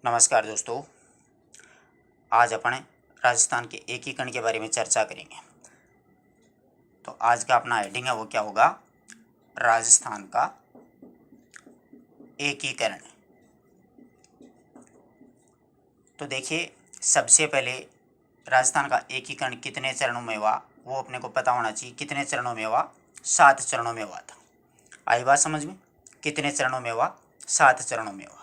नमस्कार दोस्तों, आज अपन राजस्थान के एकीकरण के बारे में चर्चा करेंगे। तो आज का अपना हेडिंग है वो क्या होगा? राजस्थान का एकीकरण। तो देखिए, सबसे पहले राजस्थान का एकीकरण कितने चरणों में हुआ वो अपने को पता होना चाहिए। कितने चरणों में हुआ? 7 चरणों में हुआ था। आई बात समझ में? कितने चरणों में हुआ? 7 चरणों में हुआ।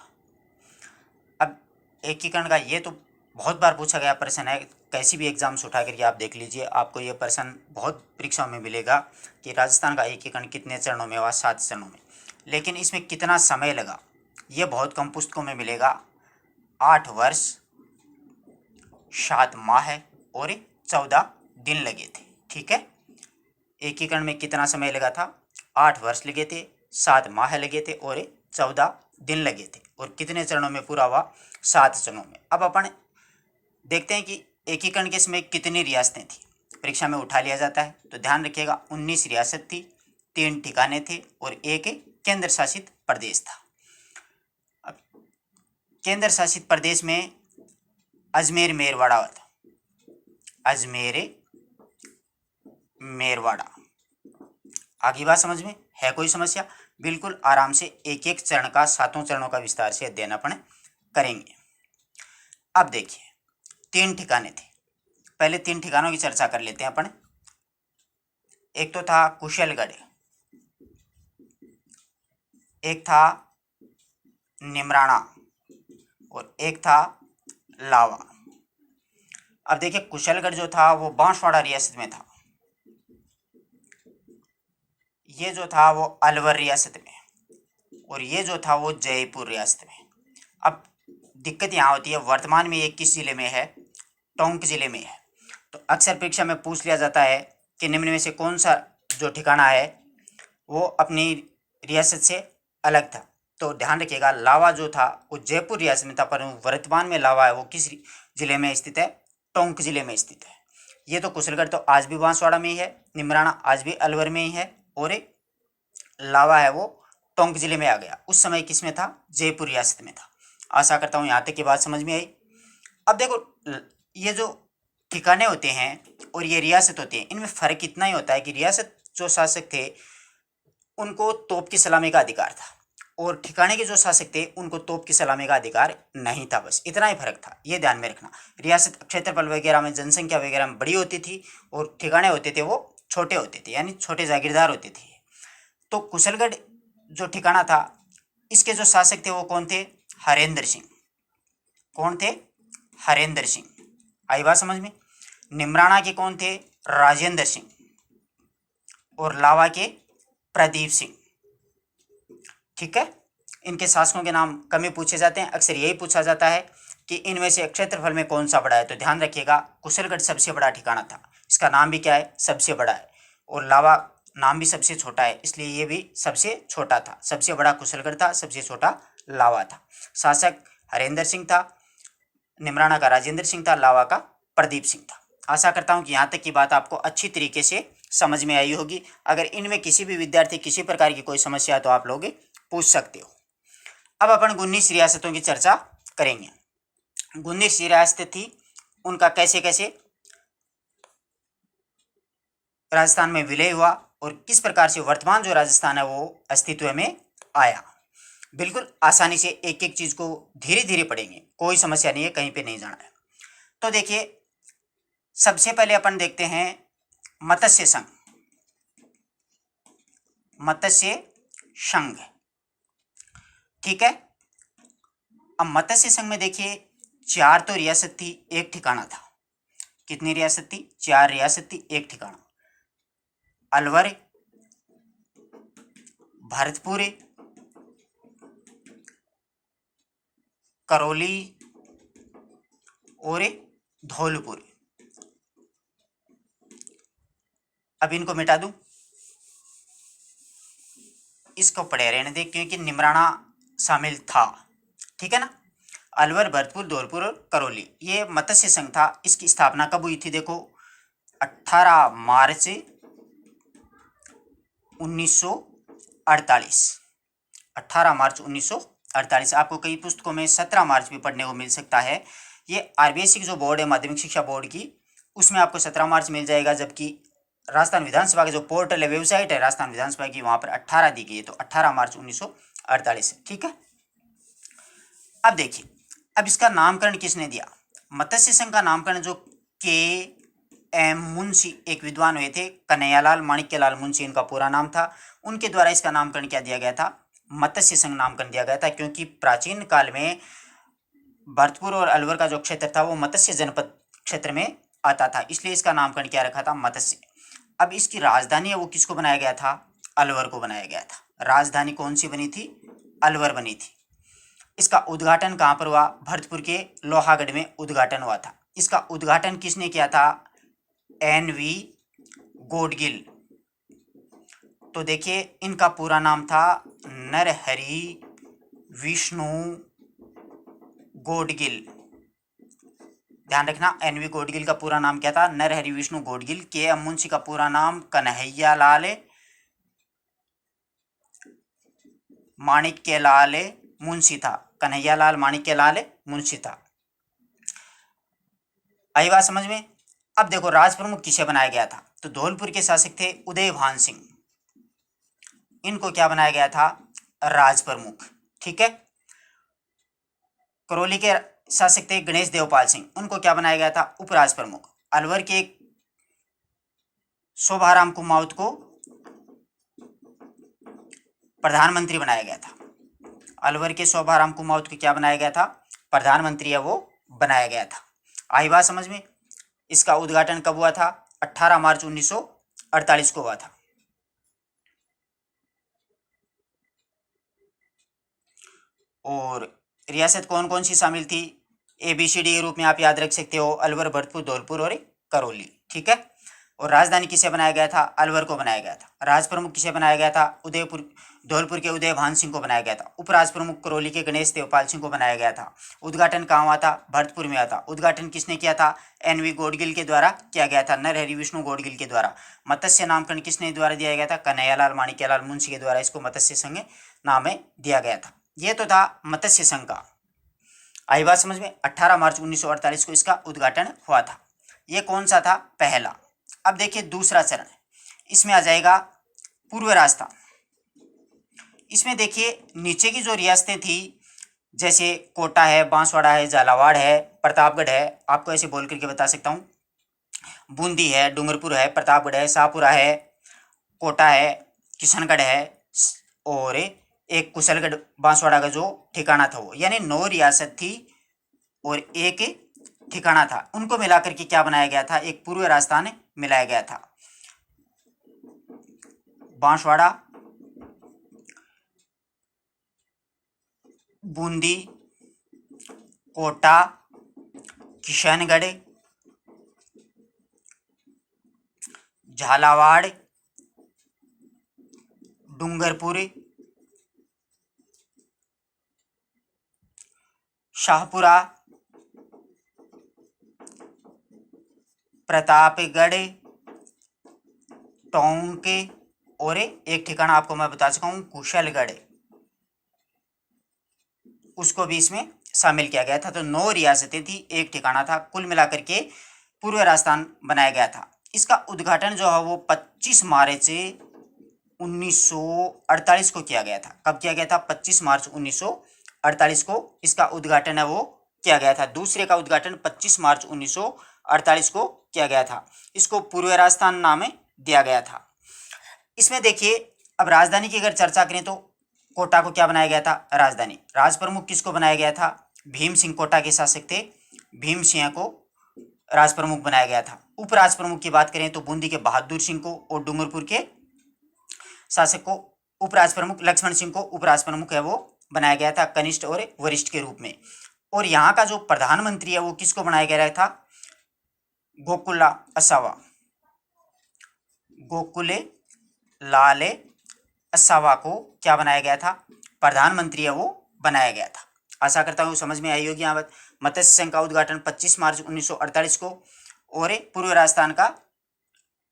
अब एकीकरण का ये तो बहुत बार पूछा गया प्रश्न है, कैसी भी एग्जाम्स उठा करके आप देख लीजिए, आपको ये प्रश्न बहुत परीक्षाओं में मिलेगा कि राजस्थान का एकीकरण कितने चरणों में हुआ? 7 चरणों में। लेकिन इसमें कितना समय लगा ये बहुत कम पुस्तकों में मिलेगा। 8 वर्ष 7 माह और 14 दिन लगे थे। ठीक है, एकीकरण में कितना समय लगा था? 8 वर्ष लगे थे, 7 माह लगे थे और 14 दिन लगे थे। और कितने चरणों में पूरा हुआ? 7 चरणों में। अब अपन देखते हैं कि एकीकरण के समय कितनी रियासतें थी। परीक्षा में उठा लिया जाता है तो ध्यान रखिएगा, 19 रियासत थी, 3 ठिकाने थे और एक केंद्र शासित प्रदेश था। अब केंद्र शासित प्रदेश में अजमेर मेरवाड़ा था। अजमेर मेरवाड़ा। आगे बात समझ में है? कोई समस्या? बिल्कुल आराम से एक एक चरण का, 7 चरणों का विस्तार से अध्ययन अपन करेंगे। अब देखिए, 3 ठिकाने थे। पहले 3 ठिकानों की चर्चा कर लेते हैं अपन। एक तो था कुशलगढ़, एक था निमराना और एक था लावा। अब देखिए, कुशलगढ़ जो था वो बांसवाड़ा रियासत में था, ये जो था वो अलवर रियासत में, और ये जो था वो जयपुर रियासत में। अब दिक्कत यहाँ होती है, वर्तमान में ये किस जिले में है? टोंक जिले में है। तो अक्सर परीक्षा में पूछ लिया जाता है कि निम्न में से कौन सा जो ठिकाना है वो अपनी रियासत से अलग था। तो ध्यान रखिएगा, लावा जो था वो जयपुर रियासत में था, पर वर्तमान में लावा है वो किस जिले में स्थित है? टोंक जिले में स्थित है। ये तो कुशलगढ़ तो आज भी बांसवाड़ा में ही है, निमराना आज भी अलवर में ही है, और लावा है वो टोंक जिले में आ गया। उस समय किस में था? जयपुर रियासत में था। आशा करता हूँ यहाँ तक की बात समझ में आई। अब देखो, ये जो ठिकाने होते हैं और ये रियासत होती है, इनमें फर्क इतना ही होता है कि रियासत जो शासक थे उनको तोप की सलामी का अधिकार था, और ठिकाने के जो शासक थे उनको तोप की सलामी का अधिकार नहीं था। बस इतना ही फर्क था, ये ध्यान में रखना। रियासत क्षेत्रफल वगैरह में, जनसंख्या वगैरह में बड़ी होती थी, और ठिकाने होते थे वो छोटे होते थे, यानी छोटे जागीरदार होते थे। तो कुशलगढ़ जो ठिकाना था, इसके जो शासक थे वो कौन थे? हरेंद्र सिंह। कौन थे? हरेंद्र सिंह। आई बात समझ में? निमराना के कौन थे? राजेंद्र सिंह। और लावा के प्रदीप सिंह। ठीक है, इनके शासकों के नाम कम ही पूछे जाते हैं। अक्सर यही पूछा जाता है कि इनमें से क्षेत्रफल में कौन सा बड़ा है। तो ध्यान रखिएगा, कुशलगढ़ सबसे बड़ा ठिकाना था, इसका नाम भी क्या है? सबसे बड़ा है। और लावा नाम भी सबसे छोटा है, इसलिए ये भी सबसे छोटा था। सबसे बड़ा कुशलगढ़ था, सबसे छोटा लावा था। शासक हरेंद्र सिंह था, निमराना का राजेंद्र सिंह था, लावा का प्रदीप सिंह था। आशा करता हूं कि यहाँ तक की बात आपको अच्छी तरीके से समझ में आई होगी। अगर इनमें किसी भी विद्यार्थी किसी प्रकार की कोई समस्या है तो आप लोग पूछ सकते हो। अब अपन 19 रियासतों की चर्चा करेंगे। 19 रियासतें थी, उनका कैसे कैसे राजस्थान में विलय हुआ और किस प्रकार से वर्तमान जो राजस्थान है वो अस्तित्व में आया। बिल्कुल आसानी से एक एक चीज को धीरे धीरे पढ़ेंगे, कोई समस्या नहीं है, कहीं पे नहीं जाना है। तो देखिए, सबसे पहले अपन देखते हैं मत्स्य संघ। मत्स्य संघ, ठीक है। अब मत्स्य संघ में देखिए, 4 तो रियासत थी, एक ठिकाना था। कितनी रियासत थी? 4 रियासत थी, एक ठिकाना। अलवर, भरतपुर, करौली और धौलपुर। अब इनको मिटा दूं, इसको पढ़े रहने दे, क्योंकि निमराना शामिल था। ठीक है ना। अलवर, भरतपुर, धौलपुर और करौली, ये मत्स्य संघ था। इसकी स्थापना कब हुई थी? देखो, 18 मार्च 1948। 18 मार्च 1948। आपको कई पुस्तकों में 17 मार्च भी पढ़ने को मिल सकता है। ये आरबीएससी की जो बोर्ड है माध्यमिक शिक्षा बोर्ड की, उसमें आपको 17 मार्च मिल जाएगा, जबकि राजस्थान विधानसभा का जो पोर्टल है, वेबसाइट है राजस्थान विधानसभा की, वहां पर 18 दी गई है, तो 18 मार्च 1948 है। ठीक है। अब देखिए, अब इसका नामकरण किसने दिया? मत्स्य संघ का नामकरण जो के एम मुंशी, एक विद्वान हुए थे, कन्हैयालाल माणिक्यलाल मुंशी इनका पूरा नाम था, उनके द्वारा इसका नामकरण क्या दिया गया था? मत्स्य संघ नामकरण दिया गया था, क्योंकि प्राचीन काल में भरतपुर और अलवर का जो क्षेत्र था वो मत्स्य जनपद क्षेत्र में आता था, इसलिए इसका नामकरण क्या रखा था? मत्स्य। अब इसकी राजधानी है वो किसको बनाया गया था? अलवर को बनाया गया था। राजधानी कौन सी बनी थी? अलवर बनी थी। इसका उद्घाटन कहां पर हुआ? भरतपुर के लोहागढ़ में उद्घाटन हुआ था। इसका उद्घाटन किसने किया था? एन.वी. गौडगिल। तो देखिए, इनका पूरा नाम था नरहरि विष्णु गौडगिल। ध्यान रखना, एन.वी. गौडगिल का पूरा नाम क्या था? नरहरि विष्णु गौडगिल। के एम मुंशी का पूरा नाम कन्हैयालाल माणिक्यलाल मुंशी था। कन्हैयालाल माणिक्यलाल मुंशी था। आई बात समझ में? अब देखो, राज प्रमुख किसे बनाया गया था? तो धौलपुर के शासक थे उदयभान सिंह, इनको क्या बनाया गया था? राज प्रमुख। ठीक है। करौली के शासक थे गणेश देवपाल सिंह, उनको क्या बनाया गया था? उपराज प्रमुख। अलवर के शोभाराम कुमावत को प्रधानमंत्री बनाया गया था। अलवर के शोभाराम कुमावत को क्या बनाया गया था? प्रधानमंत्री है वो बनाया गया था। आई बात समझ में? इसका उद्घाटन कब हुआ था? 18 मार्च 1948 को हुआ था। और रियासत कौन कौन सी शामिल थी? ABCD के रूप में आप याद रख सकते हो, अलवर, भरतपुर, धौलपुर और करौली। ठीक है। और राजधानी किसे बनाया गया था? अलवर को बनाया गया था। राज प्रमुख किसे बनाया गया था? धौलपुर के उदयभान सिंह को बनाया गया था। उपराज प्रमुख करौली के गणेश देवपाल सिंह को बनाया गया था। उद्घाटन कहाँ हुआ था? भरतपुर में हुआ था। उद्घाटन किसने किया था? एन.वी. गौडगिल के द्वारा किया गया था, नरहरि विष्णु गौडगिल के द्वारा। मत्स्य नामकरण किसने द्वारा दिया गया था? कन्हैयालाल माणिक्यलाल मुंशी के द्वारा इसको मत्स्य संघ नाम दिया गया था। ये तो था मत्स्य संघ का। आई बात समझ में? 18 मार्च 1948 को इसका उद्घाटन हुआ था। ये कौन सा था? पहला। अब देखिए दूसरा चरण, इसमें आ जाएगा पूर्व राजस्थान। इसमें देखिए नीचे की जो रियासतें थी, जैसे कोटा है, बांसवाड़ा है, झालावाड़ है, प्रतापगढ़ है, आपको ऐसे बोल करके बता सकता हूँ, बूंदी है, डूंगरपुर है, प्रतापगढ़ है, शाहपुरा है, कोटा है, किशनगढ़ है, और एक कुशलगढ़ बांसवाड़ा का जो ठिकाना था वो, यानी 9 रियासत थी और एक ठिकाना था। उनको मिलाकर के क्या बनाया गया था? एक पूर्व राजस्थान मिलाया गया था। बांसवाड़ा, बूंदी, कोटा, किशनगढ़, झालावाड़, डूंगरपुर, शाहपुरा, प्रतापगढ़, टोंक, और एक ठिकाना आपको मैं बता चुका हूं कुशलगढ़, उसको भी इसमें शामिल किया गया था। तो 9 रियासतें थी, एक ठिकाना था, कुल मिलाकर के पूर्व राजस्थान बनाया गया था। इसका उद्घाटन जो है वो 25 मार्च 1948 को किया गया था। कब किया गया था? 25 मार्च 1948 को इसका उद्घाटन है वो किया गया था। दूसरे का उद्घाटन 25 मार्च 1948 को किया गया था। इसको पूर्व राजस्थान नाम दिया गया था। इसमें देखिए, अब राजधानी की अगर चर्चा करें तो कोटा को क्या बनाया गया था? राजधानी। राज प्रमुख किसको बनाया गया था? भीम सिंह कोटा के शासक थे, भीम सिंह को राज प्रमुख बनाया गया था। उप राज प्रमुख की बात करें तो बूंदी के बहादुर सिंह को और डूंगरपुर के शासक को उप राज प्रमुख लक्ष्मण सिंह को उप राज प्रमुख है वो बनाया गया था, कनिष्ठ और वरिष्ठ के रूप में। और यहाँ का जो प्रधानमंत्री है वो किसको बनाया गया था? गोकुला असावा, गोकुले लाल असावा को क्या बनाया गया था? प्रधानमंत्री है वो बनाया गया था। आशा करता हूँ समझ में आई होगी। यहाँ मत्स्य संघ का उद्घाटन 25 मार्च 1948 को और पूर्व राजस्थान का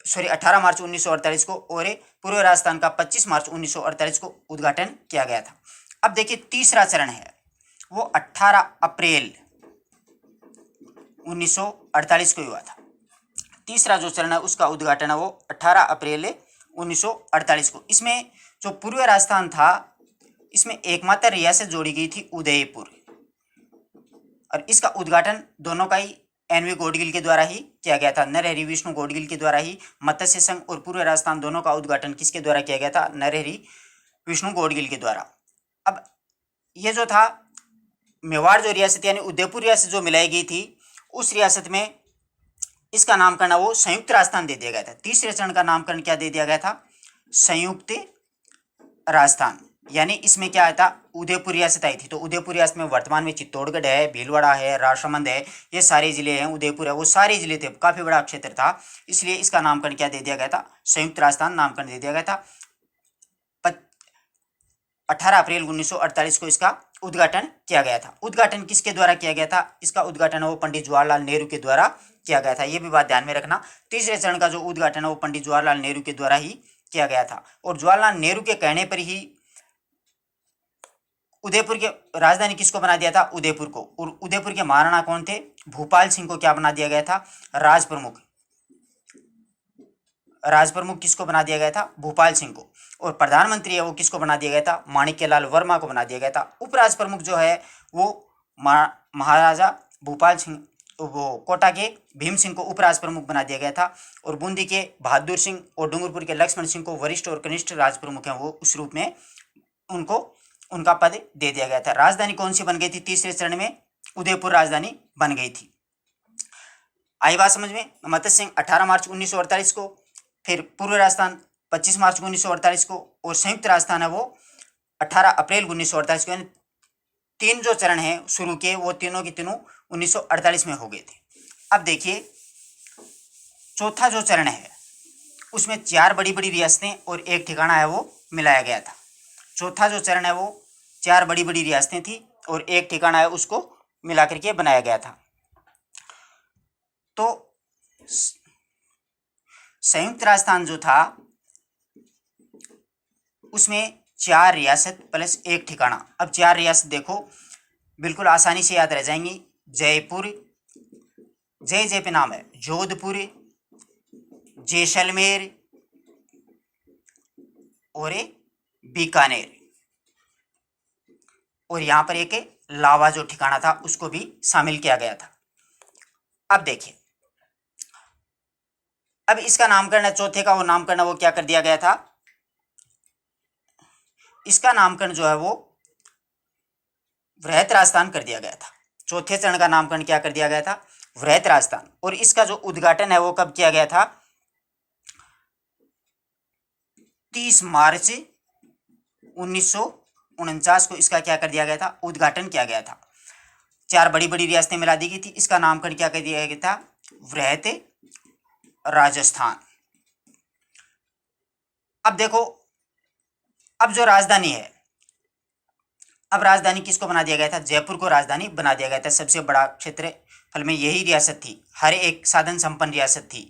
18 मार्च 1948 को और पूर्व राजस्थान का 25 मार्च 1948 को उद्घाटन किया गया था। अब देखिए तीसरा चरण है वो 18 अप्रैल 1948 को हुआ था। तीसरा जो चरण है उसका उद्घाटन है वो 18 अप्रैल 1948 को। इसमें जो पूर्वी राजस्थान था इसमें एकमात्र रियासत जोड़ी गई थी उदयपुर, और इसका उद्घाटन दोनों का ही एनवी गौडगिल के द्वारा ही किया गया था। नरहरि विष्णु गौडगिल के द्वारा ही मत्स्य संघ और पूर्वी राजस्थान दोनों का उद्घाटन किसके द्वारा किया गया था? नरहरि विष्णु गौडगिल के द्वारा। अब ये जो था मेवाड़ जो रियासत यानी उदयपुर रियासत जो मिलाई गई थी उस रियासत में इसका नामकरण वो संयुक्त राजस्थान दे दिया गया था। तीसरे चरण का नामकरण क्या दे दिया गया था? संयुक्त राजस्थान। यानी इसमें क्या आया था? उदयपुर रियासत आई थी। तो उदयपुर रियासत में वर्तमान में चित्तौड़गढ़ है, भीलवाड़ा है, राजसमंद है, ये सारे जिले हैं। उदयपुर है वो सारे जिले थे, काफी बड़ा क्षेत्र था, इसलिए इसका नामकरण क्या दे दिया गया था? संयुक्त राजस्थान नामकरण दे दिया गया था। 18 अप्रैल 1948 को इसका उद्घाटन किया गया था। उद्घाटन किसके द्वारा किया गया था? इसका उद्घाटन वो पंडित जवाहरलाल नेहरू के द्वारा किया गया था। ये भी बात ध्यान में रखना। तीसरे चरण का जो उद्घाटन है वो पंडित जवाहरलाल नेहरू के द्वारा ही किया गया था, और जवाहरलाल नेहरू के कहने पर ही उदयपुर के राजधानी किसको बना दिया था? उदयपुर को। और उदयपुर के महाराणा कौन थे? भूपाल सिंह को क्या बना दिया गया था? राज प्रमुख। राज प्रमुख किसको बना दिया गया था? भूपाल सिंह को। और प्रधानमंत्री है वो किसको बना दिया गया था? माणिक्यलाल वर्मा को बना दिया गया था। उपराज प्रमुख जो है वो महाराजा भूपाल सिंह, वो कोटा के भीम सिंह को उपराज प्रमुख बना दिया गया था, और बूंदी के बहादुर सिंह और डूंगरपुर के लक्ष्मण सिंह को वरिष्ठ और कनिष्ठ राज प्रमुख हैं वो उस रूप में उनको उनका पद दे दिया गया था। राजधानी कौन सी बन गई थी? तीसरे चरण में उदयपुर राजधानी बन गई थी। आई बात समझ में? मत्स्य सिंह 18 मार्च 1948 को, फिर पूर्व राजस्थान 25 मार्च 1948 को, और संयुक्त राजस्थान है वो 18 अप्रैल 1948 को। तीन जो चरण हैं शुरू के वो तीनों की तीनों 1948 में हो गए थे। अब देखिए चौथा जो चरण है उसमें 4 बड़ी बड़ी रियासतें और एक ठिकाना है वो मिलाया गया था। चौथा जो चरण है वो 4 बड़ी बड़ी रियासतें थी और एक ठिकाना है उसको मिला करके बनाया गया था। तो संयुक्त राजस्थान जो था उसमें 4 रियासत प्लस एक ठिकाना। अब 4 रियासत देखो बिल्कुल आसानी से याद रह जाएंगी। जयपुर, जय पे नाम है, जोधपुर, जैसलमेर और बीकानेर, और यहां पर एक लावा जो ठिकाना था उसको भी शामिल किया गया था। अब देखिए अब इसका नामकरण है चौथे का, वो नामकरण वो क्या कर दिया गया था? इसका नामकरण जो है वो वृहत राजस्थान कर दिया गया था। चौथे चरण का नामकरण क्या कर दिया गया था? वृहत राजस्थान। और इसका जो उद्घाटन है वो कब किया गया था? 30 मार्च 1949 को इसका क्या कर दिया गया था? उद्घाटन किया गया था। 4 बड़ी बड़ी रियासतें मिला दी गई थी। इसका नामकरण क्या कर दिया गया था? वृहत राजस्थान। अब देखो अब जो राजधानी है, अब राजधानी किसको बना दिया गया था? जयपुर को राजधानी बना दिया गया था। सबसे बड़ा क्षेत्रफल में यही रियासत थी, हर एक साधन संपन्न रियासत थी।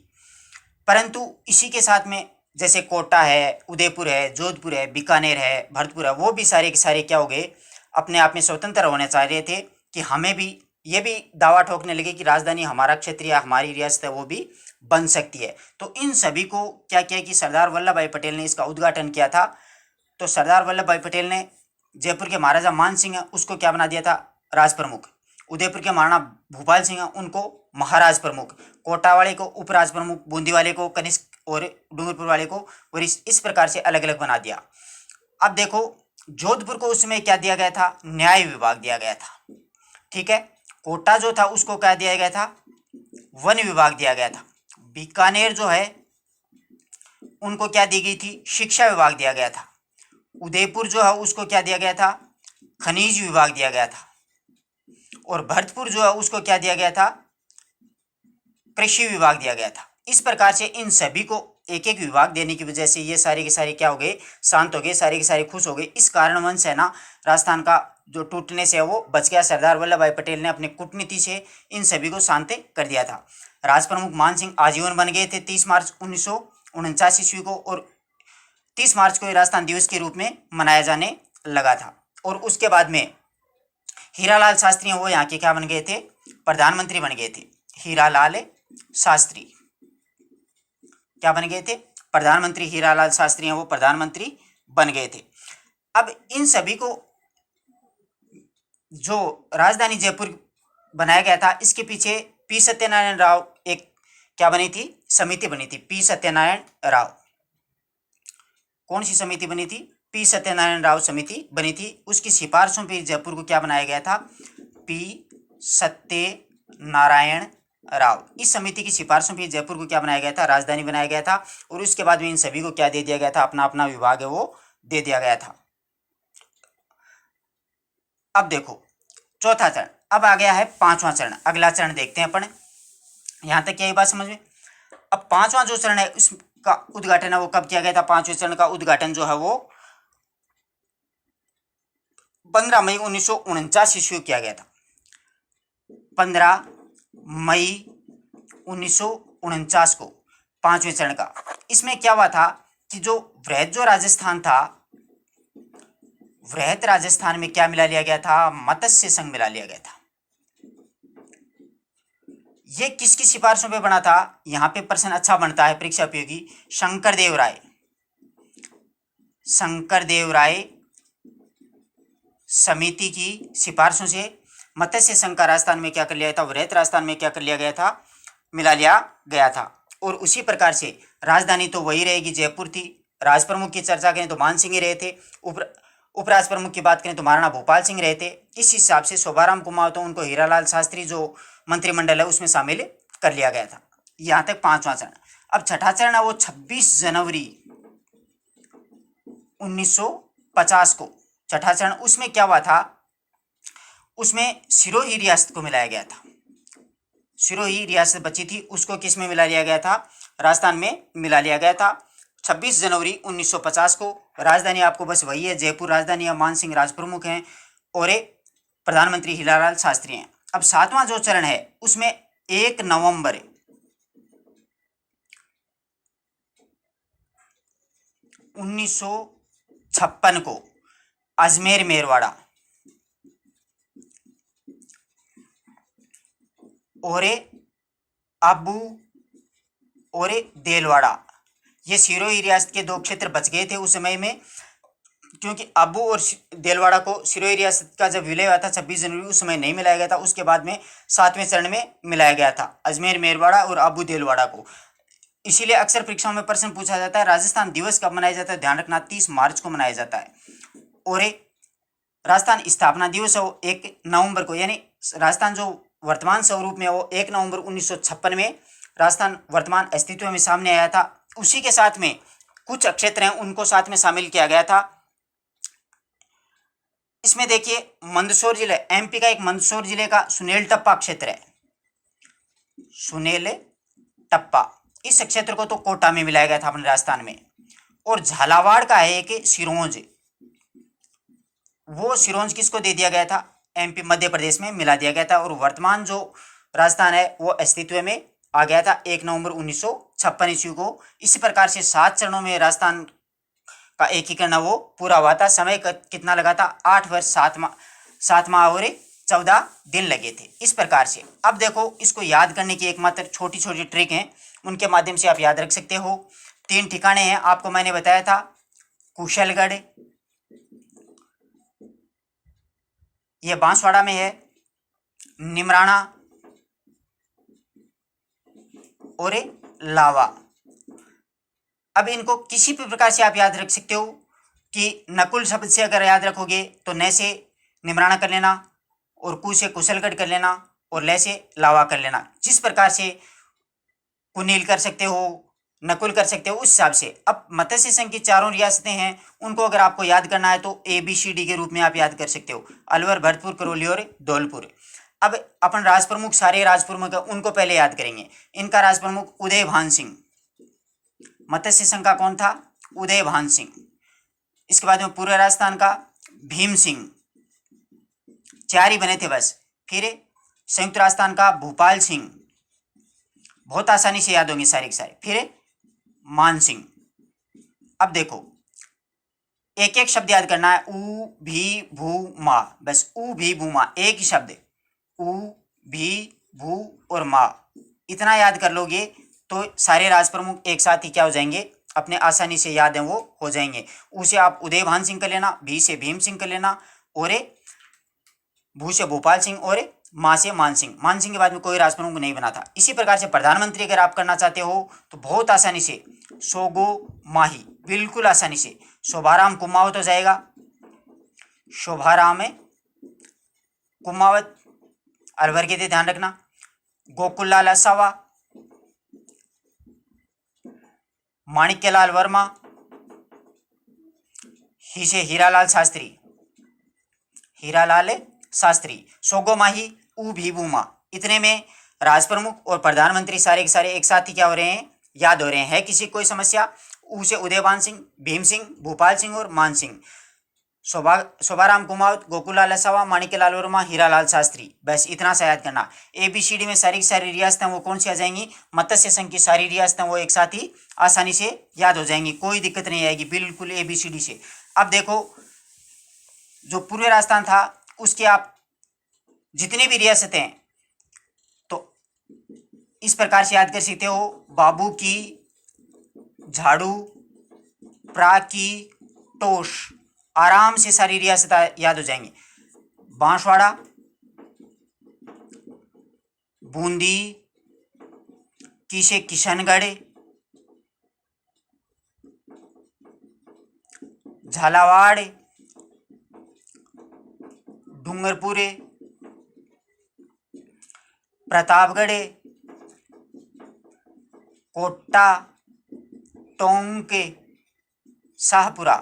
परंतु इसी के साथ में जैसे कोटा है, उदयपुर है, जोधपुर है, बीकानेर है, भरतपुर है, वो भी सारे के सारे क्या हो गए? अपने आप में स्वतंत्र होने चाह रहे थे कि हमें भी ये भी दावा ठोकने लगे कि राजधानी हमारा क्षेत्र या हमारी रियासत है वो भी बन सकती है। तो इन सभी को क्या किया कि सरदार वल्लभ भाई पटेल ने इसका उद्घाटन किया था। तो सरदार वल्लभ भाई पटेल ने जयपुर के महाराजा मान सिंह है उसको क्या बना दिया था? राज प्रमुख। उदयपुर के महाराणा भूपाल सिंह है उनको महाराज प्रमुख, कोटा वाले को उपराज प्रमुख, बूंदी वाले को कनिष्ठ और डूंगरपुर वाले को और इस प्रकार से अलग अलग बना दिया। अब देखो जोधपुर को उसमें क्या दिया गया था? न्याय विभाग दिया गया था। ठीक है, कोटा जो था उसको क्या दिया गया था? वन विभाग दिया गया था। बीकानेर जो है उनको क्या दी गई थी? शिक्षा विभाग दिया गया था। उदयपुर जो है उसको क्या दिया गया था? खनिज विभाग दिया गया था। और भरतपुर जो है उसको क्या दिया गया था? कृषि विभाग दिया गया था। इस प्रकार से इन सभी को एक एक विभाग देने की वजह से ये सारे के सारे क्या हो गए? शांत हो गए, सारे के सारे खुश हो गए। इस कारणवश है ना राजस्थान का जो टूटने से है वो बच गया। सरदार वल्लभ भाई पटेल ने अपने कूटनीति से इन सभी को शांत कर दिया था। राज प्रमुख मान सिंह आजीवन बन गए थे 30 मार्च 1949 ईस्वी को, और 30 मार्च को राजस्थान दिवस के रूप में मनाया जाने लगा था। और उसके बाद में हीरालाल शास्त्री वो यहाँ के क्या बन गए थे, प्रधानमंत्री बन गए थे। हीरालाल शास्त्री क्या बन गए थे, प्रधानमंत्री। हीरालाल शास्त्री हैं वो प्रधानमंत्री बन गए थे। अब इन सभी को जो राजधानी जयपुर बनाया गया था, इसके पीछे पी सत्यनारायण राव एक क्या बनी थी, समिति बनी थी। पी सत्यनारायण राव, कौन सी समिति बनी थी, पी सत्यनारायण राव समिति बनी थी। उसकी सिफारिशों पर जयपुर को क्या बनाया गया था, पी सत्यनारायण राव। इस समिति की सिफारिशों पर जयपुर को क्या बनाया गया था, राजधानी बनाया गया था। और उसके बाद में इन सभी को क्या दे दिया गया था, अपना अपना विभाग है वो दे दिया गया था। अब देखो चौथा चरण, अब आ गया है पांचवा चरण। अगला चरण देखते हैं अपन, यहां तक क्या ये बात समझ में। अब पांचवा जो चरण है उसका उद्घाटन है वो कब किया गया था, पांचवें चरण का उद्घाटन जो है वो 15 मई 1949 ईस्वी किया गया था। 15 मई 1949 को पांचवें चरण का। इसमें क्या हुआ था कि जो वृहद जो राजस्थान था, वृहद राजस्थान में क्या मिला लिया गया था, मत्स्य संघ मिला लिया गया था। ये किसकी सिफारिशों पे बना था, यहां पे प्रश्न अच्छा बनता है परीक्षा उपयोगी। शंकरदेव राय, शंकरदेव राय समिति की सिफारिशों से मत्स्य संघ का राजस्थान में क्या कर लिया था, वृहद राजस्थान में क्या कर लिया गया था, मिला लिया गया था। और उसी प्रकार से राजधानी तो वही रहेगी, जयपुर थी। राज प्रमुख की चर्चा करें तो मान सिंह ही रहे थे। उपराज प्रमुख की बात करें तो महाराणा भोपाल सिंह रहे थे। इस हिसाब से शोभाराम कुमार तो उनको हीरालाल शास्त्री जो मंत्रिमंडल है उसमें शामिल कर लिया गया था। यहां तक पांचवा चरण। अब छठा चरण है वो 26 जनवरी 1950 को, छठा चरण। उसमें क्या हुआ था, उसमें सिरोही रियासत को मिलाया गया था। सिरोही रियासत बची थी, उसको किस में मिला लिया गया था, राजस्थान में मिला लिया गया था 26 जनवरी 1950 को। राजधानी आपको बस वही है जयपुर राजधानी है, मान सिंह राज प्रमुख हैं और प्रधानमंत्री हीरालाल शास्त्री हैं। अब सातवां जो चरण है उसमें 1 नवंबर 1956 को अजमेर मेरवाड़ा और आबू और देलवाड़ा, ये सिरोही रियासत के दो क्षेत्र बच गए थे उस समय में, क्योंकि आबू और देलवाड़ा को सिरोही रियासत का जब विलय हुआ था 26 जनवरी उस समय नहीं मिलाया गया था। उसके बाद में सातवें चरण में मिलाया गया था अजमेर मेरवाड़ा और आबू देलवाड़ा को। इसीलिए अक्सर परीक्षाओं में प्रश्न पूछा जाता है राजस्थान दिवस कब मनाया जाता है, ध्यान रखना 30 मार्च को मनाया जाता है। और राजस्थान स्थापना दिवस है वो 1 नवंबर को, यानी राजस्थान जो वर्तमान स्वरूप में वो 1 नवंबर 1956 में राजस्थान वर्तमान अस्तित्व में सामने आया था। उसी के साथ में कुछ क्षेत्र हैं उनको साथ में शामिल किया गया था। इसमें देखिए मंदसौर जिले, एमपी का एक मंदसौर जिले का सुनेल टप्पा क्षेत्र है, सुनेल टप्पा, इस क्षेत्र को तो कोटा में मिलाया गया था अपने राजस्थान में। और झालावाड़ का है एक सिरोंज, वो सिरोंज किसको दे दिया गया था, एमपी मध्य प्रदेश में मिला दिया गया था। और वर्तमान जो राजस्थान है वो अस्तित्व में आ गया था 1 नवंबर 1956 ईस्वी को। इसी प्रकार से 7 चरणों में राजस्थान का एकीकरण वो पूरा हुआ था। समय कितना लगा था, 8 वर्ष 7 माह और 14 दिन लगे थे। इस प्रकार से अब देखो इसको याद करने की एकमात्र छोटी छोटी ट्रिक है, उनके माध्यम से आप याद रख सकते हो। 3 ठिकाने हैं आपको मैंने बताया था, कुशलगढ़, यह बांसवाड़ा में है, निमराना और लावा। अब इनको किसी भी प्रकार से आप याद रख सकते हो कि नकुल शब्द से अगर याद रखोगे तो न से निमराना कर लेना और कु से कुशलगढ़ कर लेना और ले से लावा कर लेना। जिस प्रकार से कुनील कर सकते हो, नकुल कर सकते हो, उस हिसाब से। अब मत्स्य संघ की 4 रियासतें हैं, उनको अगर आपको याद करना है तो ABCD के रूप में आप याद कर सकते हो, अलवर, भरतपुर, करौली और धौलपुर। अब अपन राज प्रमुख, सारे राज प्रमुख उनको पहले याद करेंगे। इनका राज प्रमुख उदय भान सिंह, मत्स्य संघ का कौन था, उदय भान सिंह। इसके बाद में पूर्व राजस्थान का भीम सिंह, 4 ही बने थे बस। फिर संयुक्त राजस्थान का भूपाल सिंह, बहुत आसानी से याद होंगे सारे के सारे। फिर मान सिंह। अब देखो एक एक शब्द याद करना है। ऊ भी भू मा, बस ऊ भी भू मा, एक ही शब्द, ऊ भी भू और मा, इतना याद कर लोगे तो सारे राज प्रमुख एक साथ ही क्या हो जाएंगे, अपने आसानी से याद है वो हो जाएंगे। ऊ से आप उदय भान सिंह कर लेना, भी से भीम सिंह कर लेना, और भू से भोपाल सिंह, और मां से मान सिंह। मान सिंह के बाद में कोई राज प्रमुख नहीं बना था। इसी प्रकार से प्रधानमंत्री अगर आप करना चाहते हो तो बहुत आसानी से सोगो माही, बिल्कुल आसानी से। शोभाराम कुमावत हो जाएगा, शोभाराम कुमावत, अलवर के ध्यान रखना। गोकुललाल असावा, माणिक्यलाल वर्मा, ही से हीरालाल शास्त्री, हीरालाल शास्त्री। सोगो माही, ऊ भी बूमा, इतने में राज प्रमुख और प्रधानमंत्री सारे के सारे एक साथ ही क्या हो रहे हैं, याद हो रहे हैं। किसी कोई समस्या, ऊ से उदयभान सिंह, भीम सिंह, भूपाल सिंह और मान सिंह, शोभाराम कुमावत, गोकुललाल असावा, माणिक्यलाल वर्मा, हीरालाल शास्त्री, बस इतना सा याद करना। ABCD में सारी की सारी रियासतें वो कौन सी आ जाएंगी, मत्स्य संघ की सारी रियासतें वो एक साथ ही आसानी से याद हो जाएंगी, कोई दिक्कत नहीं आएगी, बिल्कुल ABCD से। अब देखो जो पूर्वी राजस्थान था उसके आप जितनी भी रियासतें तो इस प्रकार से याद कर सकते हो। बाबू की, झाड़ू, प्रा की, टोश, आराम से सारी रियासत याद हो जाएंगी। बांसवाड़ा, बूंदी, की से किशनगढ़, झालावाड़, डूंगरपुर, प्रतापगढ़, कोटा, टोंक, शाहपुरा।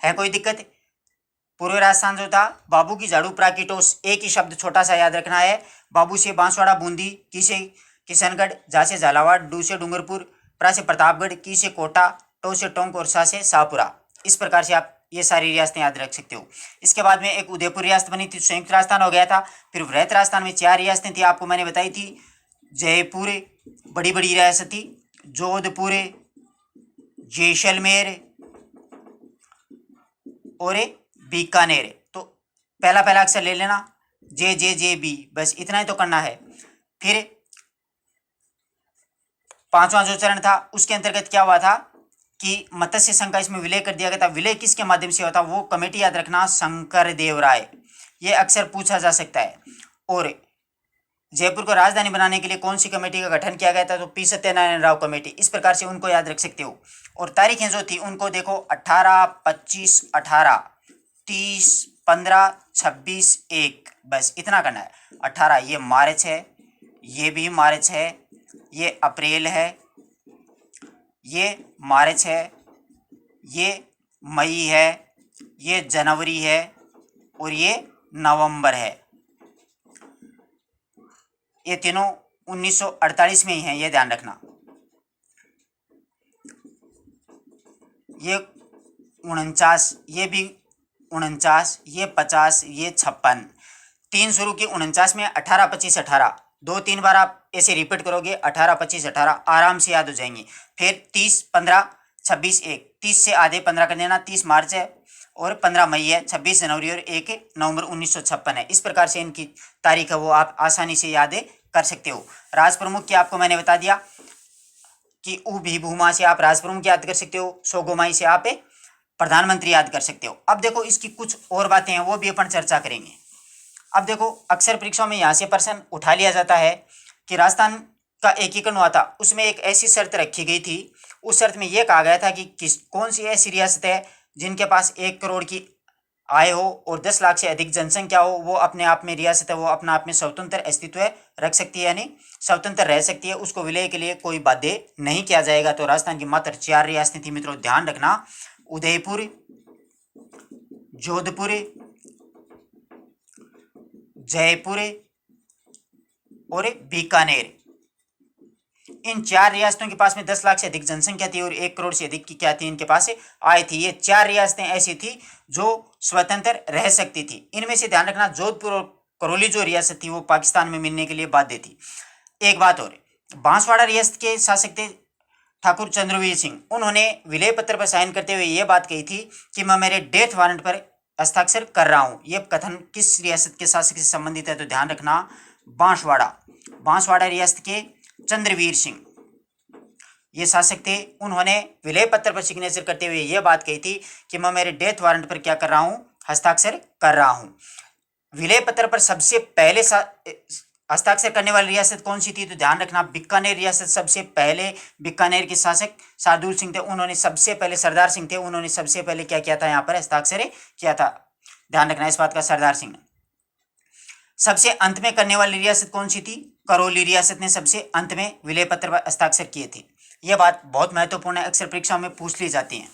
है कोई दिक्कत? पूर्वी राजस्थान जो था, बाबू की, झाड़ू, प्राकिटोस, एक ही शब्द छोटा सा याद रखना है। बाबू से बांसवाड़ा, बूंदी, की से किशनगढ़, झा से झालावाड़, डू से डूंगरपुर, प्रा से प्रतापगढ़, की से कोटा, टो से टोंक और सा से शाहपुरा। इस प्रकार से आप ये सारी रियासतें याद रख सकते हो। इसके बाद में एक उदयपुर रियासत बनी थी, संयुक्त राजस्थान हो गया था। फिर वृहत राजस्थान में 4 रियासतें थी, आपको मैंने बताई थी। जयपुर बड़ी बड़ी रियासत थी, जोधपुर, जैसलमेर और बीकानेर। तो पहला पहला अक्षर ले लेना, जे, बस इतना ही तो करना है। फिर 5वां जो चरण था उसके अंतर्गत क्या हुआ था कि मत्स्य संघ का इसमें विलय कर दिया गया था। विलय किसके माध्यम से होता, वो कमेटी याद रखना, शंकर देव राय। ये अक्सर पूछा जा सकता है। और जयपुर को राजधानी बनाने के लिए कौन सी कमेटी का गठन किया गया था, तो पी सत्यनारायण राव कमेटी। इस प्रकार से उनको याद रख सकते हो। और तारीखें जो थी उनको देखो, 18, 25, 18, 30, 15, 26, 1, बस इतना करना है। 18 ये मार्च है, ये भी मार्च है, ये अप्रैल है, ये मार्च है, ये मई है, ये जनवरी है और ये नवंबर है। ये तीनों 1948 में ही हैं, ये ध्यान रखना। ये 49, ये भी 49, ये 50, ये 56, 3 शुरू की 49 में 18, 25, 18, 2-3 बार आप ऐसे रिपीट करोगे, 18, 25, 18 आराम से याद हो जाएंगे। फिर 30, 15, 26, 1, 30 से आधे 15 कर देना, 30 मार्च है और 15 मई है, 26 जनवरी और 1 नवंबर 1956 है। इस प्रकार से इनकी तारीख है वो आप आसानी से याद कर सकते हो। राज प्रमुख की आपको मैंने बता दिया कि ऊ भी भूमा से आप राज प्रमुख याद कर सकते हो, सोगोमाई से आप प्रधानमंत्री याद कर सकते हो। अब देखो इसकी कुछ और बातें हैं वो भी अपन चर्चा करेंगे। अब देखो अक्सर परीक्षाओं में यहाँ से प्रश्न उठा लिया जाता है कि राजस्थान का एकीकरण हुआ था, उसमें एक ऐसी शर्त रखी गई थी। उस शर्त में यह कहा गया था कि कौन सी ऐसी रियासत है जिनके पास 1 करोड़ की आय हो और 10 लाख से अधिक जनसंख्या हो, वो अपने आप में रियासत है, वो अपना आप में स्वतंत्र अस्तित्व रख सकती है, यानी स्वतंत्र रह सकती है। उसको विलय के लिए कोई बाध्य नहीं किया जाएगा। तो राजस्थान की मात्र 4 रियासतें थी मित्रों, ध्यान रखना। उदयपुर, जोधपुर, जयपुर और बीकानेर। इन 4 रियासतों के पास में 10 लाख से अधिक जनसंख्या थी और 1 करोड़ से अधिक की क्या थी, इनके पास आय थी। ये 4 रियासतें ऐसी थी जो स्वतंत्र रह सकती थी। इनमें से ध्यान रखना जोधपुर और करौली जो रियासत थी वो पाकिस्तान में मिलने के लिए बाध्य थी। एक बात और, बांसवाड़ा रियासत के शासक थे ठाकुर चंद्रवीर सिंह, उन्होंने विलय पत्र पर साइन करते हुए ये बात कही थी कि मैं मेरे डेथ वारंट पर हस्ताक्षर कर रहा हूं। यह कथन किस रियासत के शासक से संबंधित है? तो ध्यान रखना, बांसवाड़ा। बांसवाड़ा रियासत के चंद्रवीर सिंह ये शासक थे। उन्होंने विलय पत्र पर सिग्नेचर करते हुए यह बात कही थी कि मैं मेरे डेथ वारंट पर क्या कर रहा हूं? हस्ताक्षर कर रहा हूं। विलय पत्र पर सबसे पहले हस्ताक्षर करने वाली रियासत कौन सी थी? तो ध्यान रखना, बीकानेर रियासत। सबसे पहले बीकानेर के शासक शार्दुल सिंह थे, उन्होंने सबसे पहले, सरदार सिंह थे, उन्होंने सबसे पहले क्या किया था? यहाँ पर हस्ताक्षर किया था। ध्यान रखना इस बात का, सरदार सिंह ने। सबसे अंत में करने वाली रियासत कौन सी थी? करौली रियासत ने सबसे अंत में विलय पत्र पर हस्ताक्षर किए थे। यह बात बहुत महत्वपूर्ण है, अक्सर परीक्षाओं में पूछ ली जाती है।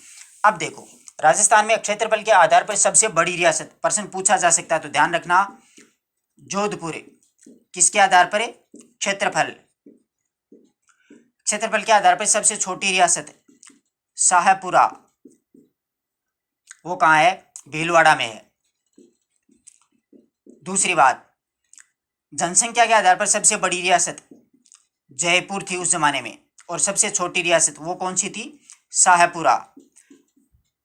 अब देखो, राजस्थान में क्षेत्रफल के आधार पर सबसे बड़ी रियासत, प्रश्न पूछा जा सकता है, तो ध्यान रखना जोधपुर। किसके आधार पर? क्षेत्रफल। क्षेत्रफल के आधार पर सबसे छोटी रियासत शाहपुरा, वो कहाँ है? भीलवाड़ा में है। दूसरी बात, जनसंख्या के आधार पर सबसे बड़ी रियासत जयपुर थी उस जमाने में, और सबसे छोटी रियासत वो कौन सी थी? शाहपुरा।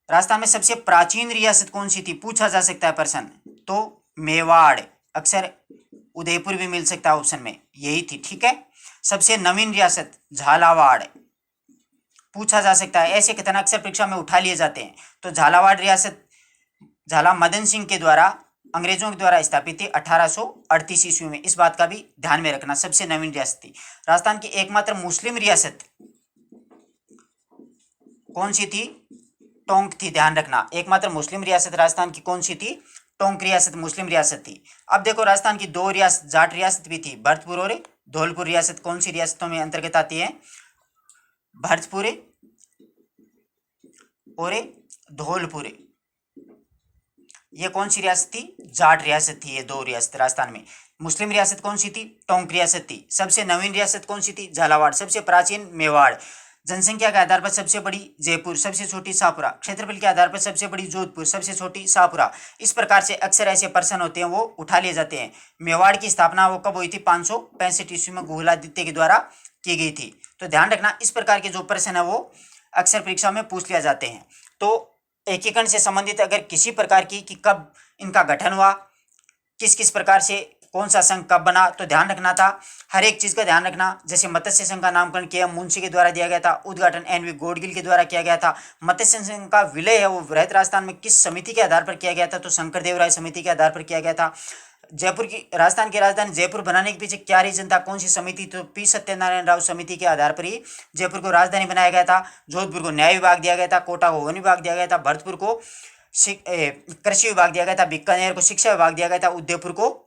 राजस्थान में सबसे प्राचीन रियासत कौन सी थी? पूछा जा सकता है प्रश्न, तो मेवाड़। अक्सर उदयपुर भी मिल सकता है ऑप्शन में, यही थी। ठीक है। सबसे नवीन रियासत झालावाड़, पूछा जा सकता है, ऐसे कथन अक्सर परीक्षा में उठा लिए जाते हैं। तो झालावाड़ रियासत झाला मदन सिंह के द्वारा, अंग्रेजों के द्वारा स्थापित थी 1838 ईस्वी में। इस बात का भी ध्यान में रखना, सबसे नवीन रियासत थी। राजस्थान की एकमात्र मुस्लिम रियासत कौन सी थी? टोंक थी। ध्यान रखना, एकमात्र मुस्लिम रियासत राजस्थान की कौन सी थी? टोंक रियासत मुस्लिम रियासत थी। अब देखो, राजस्थान की दो रियासत, जाट रियासत भी थी, भरतपुर और धौलपुर रियासत कौन सी रियासतों में अंतर्गत आती है? भरतपुर और धौलपुर। ये कौन सी रियासत थी? जाट रियासत थी। ये दो रियासत राजस्थान में। मुस्लिम रियासत कौन सी थी? टोंक रियासत थी। सबसे नवीन रियासत कौन सी थी? झालावाड़। सबसे प्राचीन मेवाड़। जनसंख्या के आधार पर सबसे बड़ी जयपुर, सबसे छोटी शाहपुरा। क्षेत्रफल के आधार पर सबसे बड़ी जोधपुर, सबसे छोटी शाहपुरा। इस प्रकार से अक्सर ऐसे प्रश्न होते हैं, वो उठा लिए जाते हैं। मेवाड़ की स्थापना वो कब हुई थी? 565 ईस्वी में गुहलादित्य के द्वारा की गई थी। तो ध्यान रखना, इस प्रकार के जो प्रश्न है वो अक्सर परीक्षा में पूछ लिया जाते हैं। तो एकीकरण से संबंधित अगर किसी प्रकार की कि कब इनका गठन हुआ, किस किस प्रकार से कौन सा संघ कब बना, तो ध्यान रखना था। हर एक चीज का ध्यान रखना। जैसे मत्स्य संघ का नामकरण के एम मुंशी के द्वारा दिया गया था, उद्घाटन एन.वी. गौडगिल के द्वारा किया गया था। मत्स्य संघ का विलय है वो वृहत राजस्थान में किस समिति के आधार पर किया गया था? तो शंकरदेव राय समिति के आधार पर किया गया था। जयपुर की, राजस्थान की राजधानी जयपुर बनाने के पीछे क्या रीजन था? कौन सी समिति? तो पी सत्यनारायण राव समिति के आधार पर ही जयपुर को राजधानी बनाया गया था। जोधपुर को न्याय विभाग दिया गया था, कोटा को वन विभाग दिया गया था, भरतपुर को कृषि विभाग दिया गया था, बीकानेर को शिक्षा विभाग दिया गया था, उदयपुर को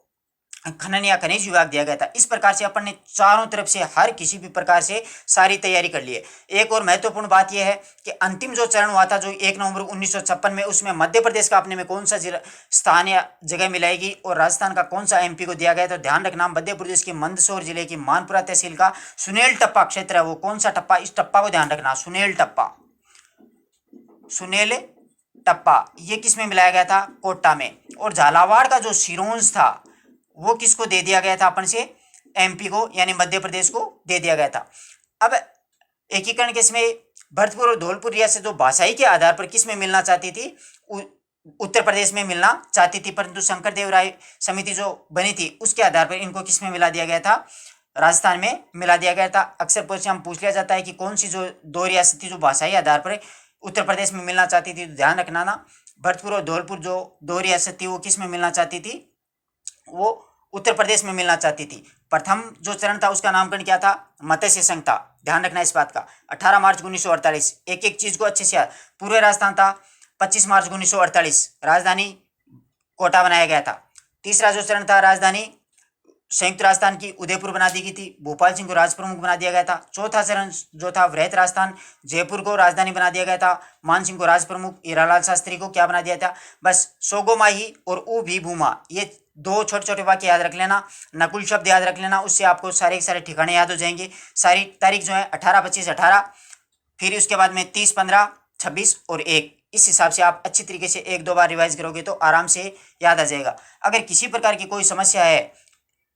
खनन या खनिज विभाग दिया गया था। इस प्रकार से अपन ने चारों तरफ से हर किसी भी प्रकार से सारी तैयारी कर ली है। एक और महत्वपूर्ण बात यह है कि अंतिम जो चरण हुआ था, जो 1 नवंबर 1956 में, उसमें मध्य प्रदेश का अपने में कौन सा जिला, स्थान या जगह मिलाएगी और राजस्थान का कौन सा एमपी को दिया गया? तो ध्यान रखना, मध्य प्रदेश के मंदसौर जिले की मानपुरा तहसील का सुनेल टप्पा क्षेत्र है वो। कौन सा टप्पा? इस टप्पा को ध्यान रखना, सुनेल टप्पा। सुनेल टप्पा ये किस में मिलाया गया था? कोटा में। और झालावाड़ का जो सिरोंज था वो किसको दे दिया गया था? अपन से एमपी को, यानी मध्य प्रदेश को दे दिया गया था। अब एकीकरण किसमें? भरतपुर और धौलपुर रियासत जो भाषाई के आधार पर किस में मिलना चाहती थी? उत्तर प्रदेश में मिलना चाहती थी, परंतु शंकरदेव राय समिति जो बनी थी उसके आधार पर इनको किस में मिला दिया गया था? राजस्थान में मिला दिया गया था। अक्सर क्वेश्चन पूछ लिया जाता है कि कौन सी जो दो रियासत थी जो भाषाई आधार पर उत्तर प्रदेश में मिलना चाहती थी, तो ध्यान रखना ना, भरतपुर और धौलपुर जो दो रियासत थी वो किस में मिलना चाहती थी? वो उत्तर प्रदेश में मिलना चाहती थी। प्रथम जो चरण था उसका नामकरण क्या था? मत्स्य संघ था। ध्यान रखना इस बात का। 18 मार्च 1948, एक एक चीज को अच्छे से याद। पूर्व राजस्थान था, 25 मार्च 1948 राजधानी कोटा बनाया गया था। तीसरा जो चरण था, राजधानी संयुक्त राजस्थान की उदयपुर बना दी गई थी, भोपाल सिंह को राज प्रमुख बना दिया गया था। चौथा चरण जो था, वृहत राजस्थान, जयपुर को राजधानी बना दिया गया था, मान सिंह को राज प्रमुख, हीरालाल शास्त्री को क्या बना दिया था? बस सोगोमाही और ऊ भी भूमा, ये दो छोटे छोटे वाक्य याद रख लेना, नकुल शब्द याद रख लेना, उससे आपको सारे के सारे ठिकाने याद हो जाएंगे। सारी तारीख जो है 18, 25, 18, फिर उसके बाद में 30, 15, 26 और 1। इस हिसाब से आप अच्छी तरीके से 1-2 बार रिवाइज करोगे तो आराम से याद आ जाएगा। अगर किसी प्रकार की कोई समस्या है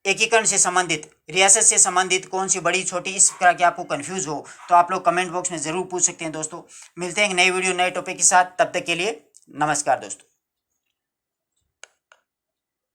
एकीकरण से संबंधित, रियासत से संबंधित कौन सी बड़ी छोटी, इस तरह के आपको कंफ्यूज हो तो आप लोग कमेंट बॉक्स में ज़रूर पूछ सकते हैं दोस्तों। मिलते हैं एक नई वीडियो नए टॉपिक के साथ, तब तक के लिए नमस्कार दोस्तों।